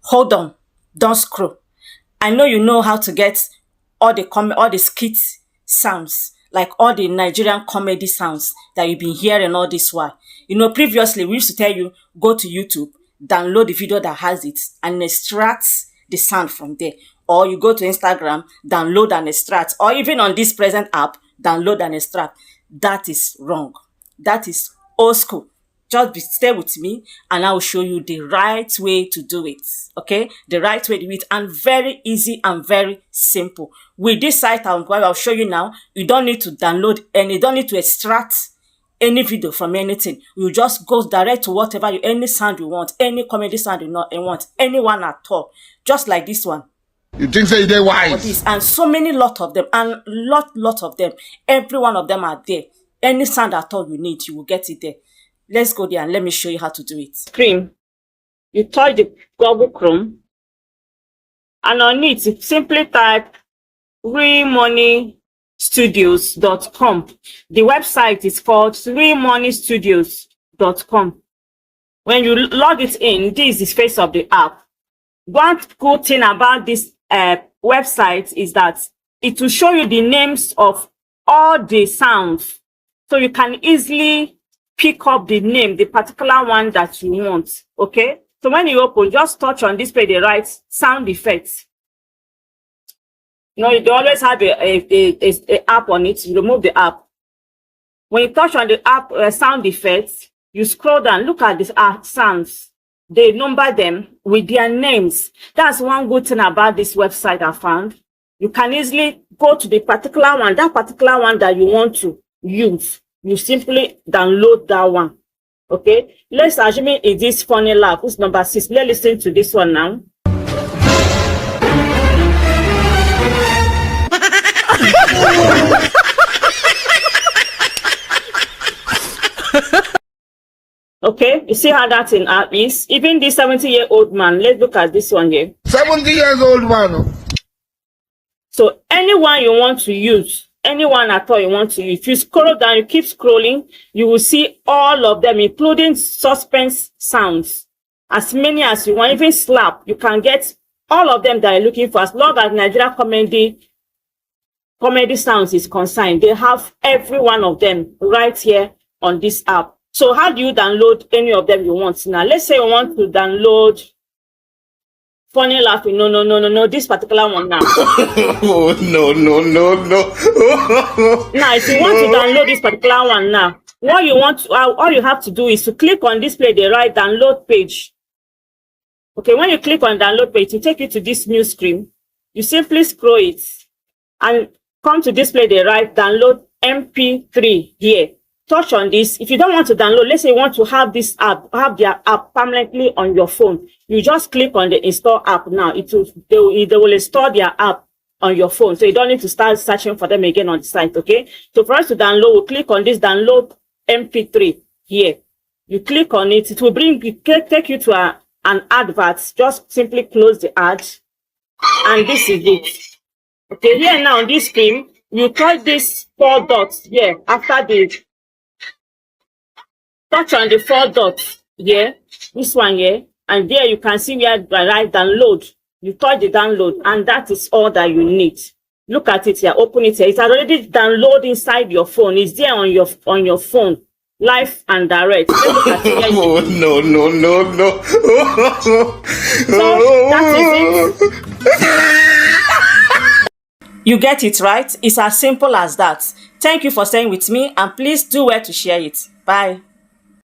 hold on, don't scroll. I know you know how to get all the skit sounds, like all the Nigerian comedy sounds that you've been hearing all this while. You know, previously we used to tell you, go to YouTube, download the video that has it, and extract the sound from there. Or you go to Instagram, download and extract. Or even on this present app, download and extract. That is wrong. That is old school. Stay with me and I will show you the right way to do it. Okay? The right way to do it, and very easy and very simple. With this site I'll show you now, you don't need to download and you don't need to extract any video from anything. You just go direct to whatever any sound you want, any comedy sound you want, anyone at all. Just like this one. You think so they're wise? And so many lot of them, and lot of them. Every one of them are there. Any sound at all you need, you will get it there. Let's go there and let me show you how to do it. Screen. You touch the Google Chrome, and on it, you simply type realmoneystudios.com. The website is called realmoneystudios.com. When you log it in, this is the face of the app. One good thing about this website is that it will show you the names of all the sounds, so you can easily pick up the name, the particular one that you want. Okay, so when you open, just touch on this page, the right sound effects. You know, you always have a app on it. You remove the app. When you touch on the app sound effects, you scroll down, look at these sounds. They number them with their names. That's one good thing about this website I found. You can easily go to the particular one, that particular one that you want to use. You simply download that one. Okay? Let's assume it is funny laugh. It's number 6. Let's listen to this one now. Okay, you see how that in app is? Even this 70-year-old man, let's look at this one here. 70 years old man. So anyone you want to use, anyone at all you want to use, if you scroll down, you keep scrolling, you will see all of them, including suspense sounds. As many as you want, even slap, you can get all of them that you're looking for. As long as Nigeria comedy sounds is concerned, they have every one of them right here on this app. So how do you download any of them you want? Now, let's say you want to download funny laughing. No, this particular one now. Oh, no. Now, if you want to download this particular one now, all you have to do is to click on this play, the right download page. Okay, when you click on download page, it will take you to this new screen. You simply scroll it and come to display the right download MP3 here. Touch on this. If you don't want to download, let's say you want to have this app, have their app permanently on your phone, you just click on the install app now. They will install their app on your phone, so you don't need to start searching for them again on the site. Okay, so for us to download, we'll click on this download MP3 here. You click on it, it will take you to an advert. Just simply close the ad, and this is it. Okay, here now on this screen, you touch this 4 dots here after the touch on the 4 dots here, this one here, and there you can see where I write download. You touch the download, and that is all that you need. Look at it here, open it here. It's already downloaded inside your phone. It's there on your phone, live and direct. Look at it here. Oh, no. So that is it. You get it, right? It's as simple as that. Thank you for staying with me, and please do well to share it. Bye.